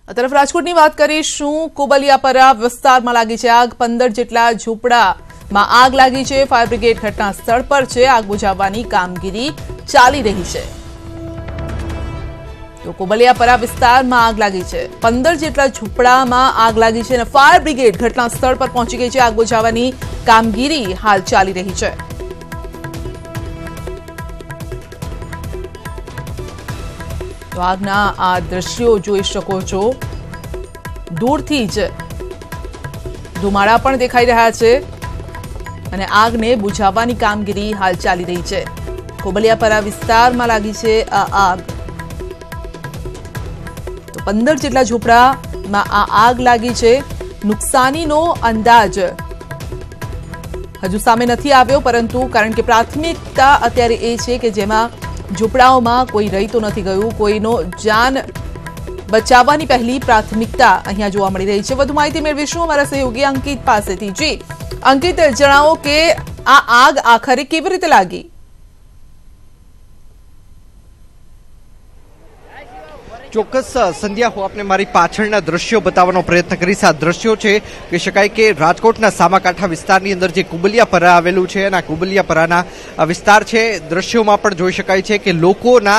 આ તરફ રાજકોટની વાત કરીશું। કોબલિયાપરા વિસ્તારમાં લાગી છે આગ। 15 જેટલા ઝૂંપડામાં આગ લાગી છે। ફાયર બ્રિગેડ ઘટના સ્થળ પર છે। આગ બુઝાવવાની કામગીરી ચાલી રહી છે। તો કોબલિયાપરા વિસ્તારમાં આગ લાગી છે। 15 જેટલા ઝૂંપડામાં આગ લાગી છે અને ફાયર બ્રિગેડ ઘટના સ્થળ પર પહોંચી ગઈ છે। આગ બુઝાવવાની કામગીરી હાલ ચાલી રહી છે। तो आगना आ दृश्यो जोई शको छो। दूरथी ज धुमाड़ा पण देखाई रह्या छे अने आगने बुझाववानी कामगीरी हाल चाली रही छे। कोबलियापरा विस्तारमां लागी छे आ आग। तो 15 जेटला झोपड़ामां आ आग लागी छे। नुकसानीनो अंदाज हजू सामे नथी आव्यो, परंतु कारण के प्राथमिकता अत्यारे ए छे के जेमां झूंपड़ाओमां कोई रही तो नहीं गयुं। कोईनो जान बचाववानी पहली प्राथमिकता अहींया जोवा मळी रही छे। वधु माहिती मेळवीशुं अमारा सहयोगी अंकित पासेथी। जी अंकित, जणावो के आ आग आखरे केवी रीते लागी? ચોક્કસ સંધ્યા, હું આપને મારી પાછળના દ્રશ્યો બતાવવાનો પ્રયત્ન કરીશ। આ દ્રશ્યો છે કહી શકાય કે રાજકોટના સામાકાંઠા વિસ્તારની અંદર જે કુબલિયાપરા આવેલું છે અને કુબલિયાપરાના વિસ્તાર છે। દ્રશ્યોમાં પણ જોઈ શકાય છે કે લોકોના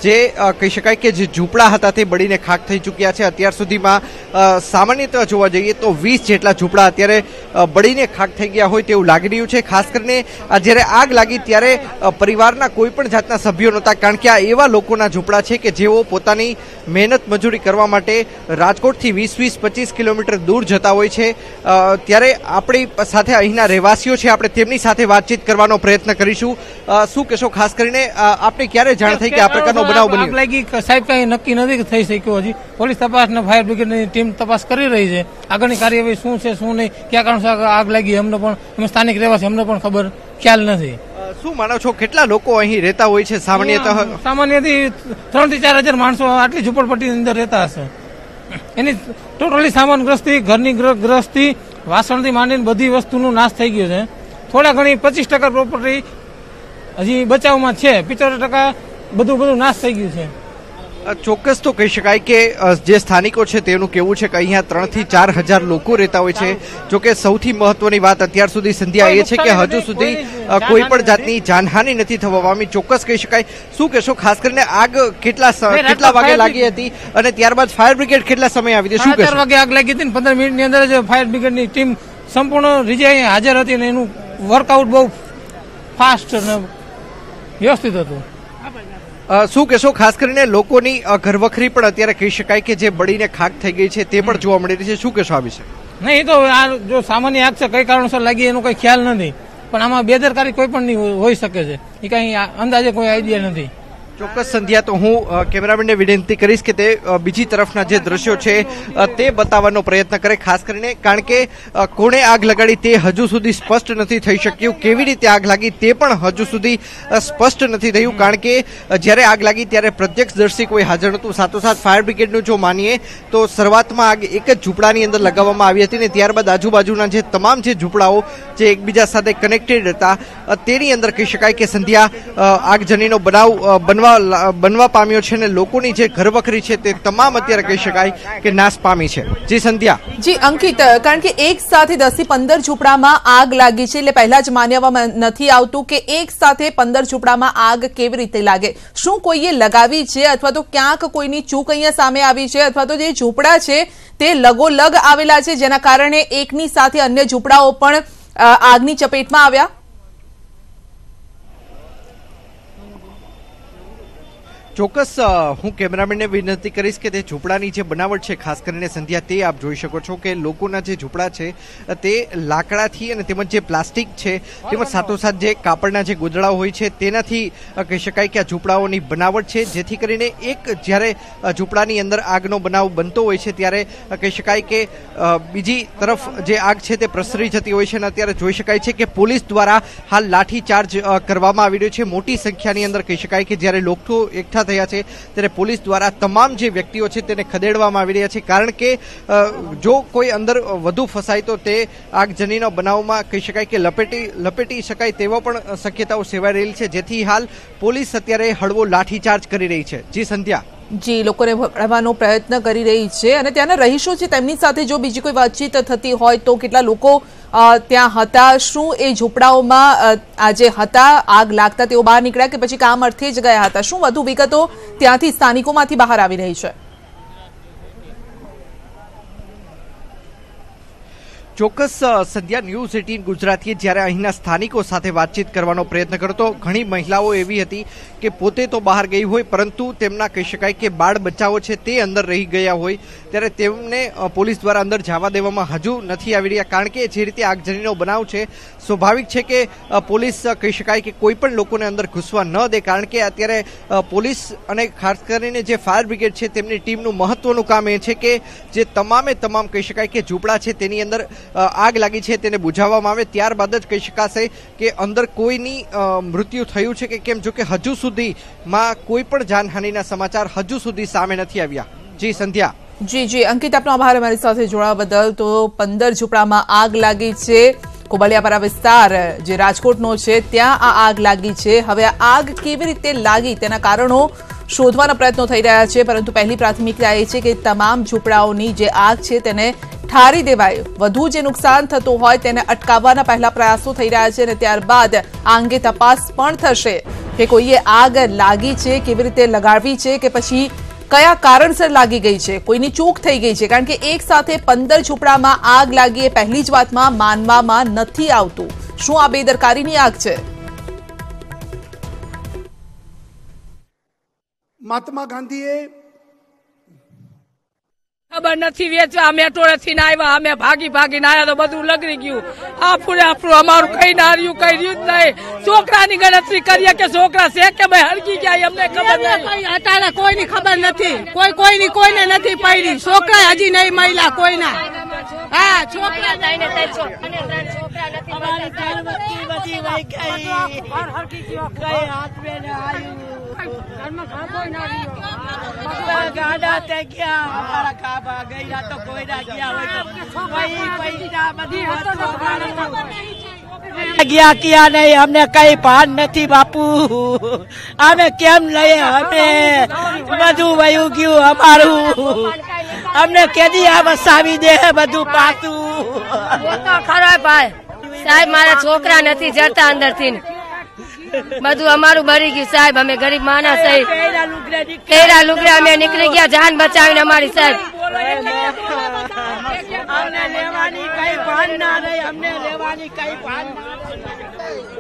જે કહી શકાય કે જે ઝૂંપડા હતા તે બળીને ખાક થઈ ચૂક્યા છે। અત્યાર સુધીમાં સામાન્યતઃ જોવા જઈએ તો 20 જેટલા ઝૂંપડા અત્યારે બળીને ખાક થઈ ગયા હોય તેવું લાગી રહ્યું છે। ખાસ કરીને જ્યારે આગ લાગી ત્યારે પરિવારના કોઈ પણ જાતના સભ્યો નહોતા, કારણ કે આ એવા લોકોના ઝૂંપડા છે કે જેઓ પોતાની મહેનત મજૂરી કરવા માટે રાજકોટથી 20-25 કિલોમીટર દૂર જતા હોય છે। ત્યારે આપણી સાથે અહીંના રહેવાસીઓ છે, આપણે તેમની સાથે વાતચીત કરવાનો પ્રયત્ન કરીશું। શું કહેશો, ખાસ કરીને આપને ક્યારે જાણ થઈ કે આ પ્રકારનો બનાવ બન્યો? આગ લાગી સાહેબ, કઈ નક્કી નથી થઈ શક્યું હજી। પોલીસ તપાસ અને ફાયર બ્રિગેડની ટીમ તપાસ કરી રહી છે। આગળની કાર્યવાહી શું છે શું નહીં, કયા કારણસર આગ લાગી અમને પણ, અમે સ્થાનિક રહેવાસી, અમને પણ ખબર ખ્યાલ નથી। શું માનો છો, કેટલા લોકો અહીં રહેતા હોય છે સામાન્યતઃ? સામાન્યથી 3 થી 4 હજાર માણસો આટલી ઝૂંપડપટ્ટીની અંદર રહેતા હશે। એની ટોટલી સામાન ગ્રસ્તી, ઘરની ગ્રસ્તી, વાસણથી માંડીને બધી વસ્તુનો નાશ થઈ ગયો છે। થોડા ઘણી 25% પ્રોપર્ટી હજી બચાવમાં છે, 75% બધું નાશ થઈ ગયું છે। ચોક્કસ તો કહી શકાય કે જે સ્થાનિકો છે તેનું કહેવું છે કે અહીંયા 3 થી 4 હજાર લોકો રહેતા હોય છે। જોકે સૌથી મહત્વની વાત અત્યાર સુધી સંધ્યા એ છે કે હજુ સુધી કોઈ પણ જાતની જાનહાનિ નથી થવા પામી, ચોક્કસ કહી શકાય। શું કહેશો, ખાસ કરીને આગ કેટલા વાગે લાગી હતી અને ત્યારબાદ ફાયર બ્રિગેડ કેટલા સમય આવી હતી? શું કહેશો? 4 વાગે આગ લાગી હતી, 15 મિનિટની અંદર જ ફાયર બ્રિગેડની ટીમ સંપૂર્ણ રીતે અહીંયા હાજર હતી અને એનું વર્કઆઉટ બહુ ફાસ્ટ અને વ્યવસ્થિત હતું। શું કહેશો, ખાસ કરીને લોકોની ઘરવખરી પણ અત્યારે કહી શકાય કે જે બળીને ખાક થઈ ગઈ છે તે પણ જોવા મળી રહી છે। શું કહેશો આ વિશે? નહીં, એ તો આ જો સામાન્ય આગ છે, કઈ કારણસર લાગી એનો કઈ ખ્યાલ નથી, પણ આમાં બેદરકારી કોઈ પણ હોઈ શકે છે, એ કઈ અંદાજે કોઈ આઈડિયા નથી। ચોક્કસ સંધ્યા, તો હું કેમેરામેનને વિનંતી કરીશ કે તે બીજી તરફના જે દ્રશ્યો છે તે બતાવવાનો પ્રયત્ન કરે, ખાસ કરીને કારણ કે કોણે આગ લગાડી તે હજુ સુધી સ્પષ્ટ નથી થઈ શક્યું। કેવી રીતે આગ લાગી તે પણ હજુ સુધી સ્પષ્ટ નથી થયું, કારણ કે જ્યારે આગ લાગી ત્યારે પ્રત્યક્ષદર્શી કોઈ હાજર નહોતું। સાથોસાથ ફાયર બ્રિગેડનું જો માનીએ તો શરૂઆતમાં આગ એક જ ઝૂંપડાની અંદર લગાવવામાં આવી હતી ને ત્યારબાદ આજુબાજુના જે તમામ જે ઝૂંપડાઓ જે એકબીજા સાથે કનેક્ટેડ હતા તેની અંદર કહી શકાય કે સંધ્યા આગજનીનો બનાવ બનવા પામ્યો છે અને લોકોની જે ઘરવખરી છે તે તમામ અત્યારે કહી શકાય કે નાશ પામી છે। જી સંધ્યા। જી અંકિત, કારણ કે એક સાથે 10 થી 15 ઝૂંપડામાં આગ લાગી છે એટલે પહેલા જ માનવામાં નથી આવતું કે એક સાથે 15 ઝૂંપડામાં આગ કેવી રીતે લાગે? શું કોઈએ લગાવી છે અથવા તો ક્યાંક કોઈની ચૂક અહીંયા સામે આવી છે અથવા તો જે ઝૂંપડા છે તે લગોલગ આવેલા છે જેના કારણે એકની સાથે અન્ય ઝૂંપડાઓ પણ આગની ચપેટમાં આવ્યા? ચોક્કસ હું કેમેરામેનને વિનંતી કરીશ કે તે ઝૂંપડાની જે બનાવટ છે ખાસ કરીને સંધ્યા તે આપ જોઈ શકો છો કે લોકોના જે ઝૂંપડા છે તે લાકડાથી અને તેમજ જે પ્લાસ્ટિક છે તેમજ સાથોસાથ જે કાપડના જે ગોદડાઓ હોય છે તેનાથી કહી શકાય કે આ ઝૂંપડાઓની બનાવટ છે, જેથી કરીને એક જ્યારે ઝૂંપડાની અંદર આગનો બનાવ બનતો હોય છે ત્યારે કહી શકાય કે બીજી તરફ જે આગ છે તે પ્રસરી જતી હોય છે અને અત્યારે જોઈ શકાય છે કે પોલીસ દ્વારા હાલ લાઠીચાર્જ કરવામાં આવી રહ્યો છે। મોટી સંખ્યાની અંદર કહી શકાય કે જ્યારે લોકો એકઠા થયા છે ત્યારે પોલીસ દ્વારા તમામ જે વ્યક્તિઓ છે તેને ખદેડવામાં આવી રહ્યા છે, કારણ કે જો કોઈ અંદર વધુ ફસાય તો તે આગજનીનો બનાવમાં કહી શકાય કે લપેટી શકાય તેવો પણ શક્યતાઓ સેવાઈ રહેલી છે, જેથી હાલ પોલીસ અત્યારે હળવો લાઠીચાર્જ કરી રહી છે। જી સંધ્યા। જી, લોકોને ભગાડવાનો પ્રયત્ન કરી રહી છે અને ત્યાંના રહીશો છે તેમની સાથે જો બીજી કોઈ વાતચીત થતી હોય તો કેટલા લોકો ત્યાં હતા, શું એ ઝૂંપડાઓમાં આજે હતા, આગ લાગતા તેઓ બહાર નીકળ્યા કે પછી કામ અર્થે જ ગયા હતા, શું વધુ વિગતો ત્યાંથી સ્થાનિકોમાંથી બહાર આવી રહી છે? ચોક્કસ સંધ્યા, ન્યૂઝ 18 ગુજરાતીએ જ્યારે અહીંના સ્થાનિકો સાથે વાતચીત કરવાનો પ્રયત્ન કર્યો તો ઘણી મહિલાઓ એવી હતી કે પોતે તો બહાર ગઈ હોય પરંતુ તેમના કહી શકાય કે બાળ બચ્ચાઓ છે તે અંદર રહી ગયા હોય, ત્યારે તેમને પોલીસ દ્વારા અંદર જવા દેવામાં હજુ નથી આવી રહ્યા. કારણ કે જે રીતે આગજનીનો બનાવ છે, સ્વાભાવિક છે કે પોલીસ કહી શકાય કે કોઈ પણ લોકોને અંદર ઘૂસવા ન દે. કારણ કે અત્યારે પોલીસ અને ખાસ કરીને જે ફાયર બ્રિગેડ છે તેમની ટીમનું મહત્વનું કામ એ છે કે જે તમામ કહી શકાય કે ઝૂંપડા છે તેની અંદર આગ લાગી છે તેને બુઝાવવામાં આવે, ત્યારબાદ જ કહી શકાશે કે અંદર કોઈની મૃત્યુ થયું છે કે કેમ. જો કે હજુ સુધીમાં કોઈ પણ જાનહાનિના સમાચાર હજુ સુધી સામે નથી આવ્યા. જી સંધ્યા. જી, અંકિત, આપનો આભાર અમારી સાથે જોડાવા બદલ. તો 15 ઝૂંપડામાં આગ લાગી છે. કોબલિયાપરા વિસ્તાર જે રાજકોટનો છે ત્યાં આ આગ લાગી છે. હવે આ આગ કેવી રીતે લાગી તેના કારણો શોધવાના પ્રયત્નો થઈ રહ્યા છે, પરંતુ પહેલી પ્રાથમિકતા એ છે કે તમામ ઝૂંપડાઓની જે આગ છે તેને ઠારી દેવાય. વધુ જે નુકસાન થતું હોય તેને અટકાવવાના પહેલા પ્રયાસો થઈ રહ્યા છે અને ત્યારબાદ આ અંગે તપાસ પણ થશે કે કોઈએ આગ લાગી છે, કેવી રીતે લગાડવી છે કે પછી કયા કારણસર લાગી ગઈ છે, કોઈની ચૂક થઈ ગઈ છે. કારણ કે એક સાથે 15 ઝૂંપડામાં આગ લાગી એ પહેલી જ વાતમાં માનવામાં નથી આવતું. શું આ બેદરકારીની આગ છે? મહાત્મા ગાંધીએ ખબર નથી વેચવા, અમે ટોળેથી આવ્યા, અમે ભાગીને આવ્યા તો બધું લગડી ગયું. આપણું અમારું કઈ ના રહ્યું, કઈ રહ્યું જ નહીં. છોકરાની ગણતરી કરીએ કે છોકરા છે કે ભાઈ હરકી ગયા અમને ખબર નથી. અત્યારે કોઈની ખબર નથી, કોઈને નથી પડી. છોકરા હજી નહીં મળ્યા કોઈના. હા, છોકરા ગાડા તે ગયા, અમારા કાબા ગયા તો કોઈ ના ગયા હોય તો પૈસા બધી ગયા ક્યાં નહીં, અમને કઈ ભાન નથી બાપુ. અમે કેમ લઈએ, અમે બધું વયું ગયું અમારું. અમને કેદી આ વસાવી દે બધું પાછું. ખરો ભાઈ સાહેબ, મારા છોકરા નથી જતા અંદર થી, બધું અમારું બળી ગયું સાહેબ. અમે ગરીબ માણસ સાહેબ, તેરા લુગડા અમે નીકળી ગયા જાન બચાવીને અમારી સાહેબ.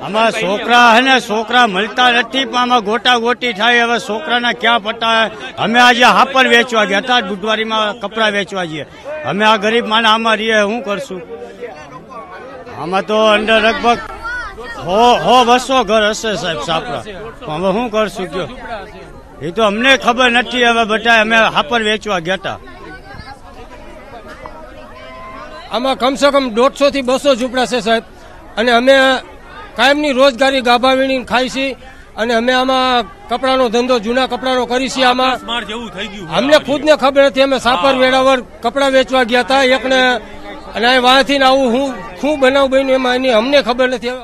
આમાં છોકરા હે ને છોકરા મળતા નથી, પણ આમાં ગોટા ગોટી થાય. હવે છોકરાના ક્યાં પટા. અમે આજે હાપર વેચવા ગયા હતા, બુધવારીમાં કપડા વેચવા જઈએ. અમે આ ગરીબ માણસ આમાં રહીએ, શું કરશું? આમાં તો અંદર લગભગ 100-200 ઘર હશે સાહેબ સાપરા. હવે શું કરશું કયો? એ તો અમને ખબર નથી. હવે બધા અમે હાપર વેચવા ગયા હતા. આમાં કમસે કમ 150 થી 200 ઝૂંપડા છે સાહેબ, અને અમે કાયમની રોજગારી ગાભા વીણીને ખાઈ છીએ. અને અમે આમાં કપડાનો ધંધો, જૂના કપડાનો કરી છીએ. આમાં અમને ખુદને ખબર નથી. અમે સાપર વેળાવર કપડા વેચવા ગયા હતા એકને, અને વાંથી આવું શું બનાવ બન્યું એમાં અમને ખબર નથી.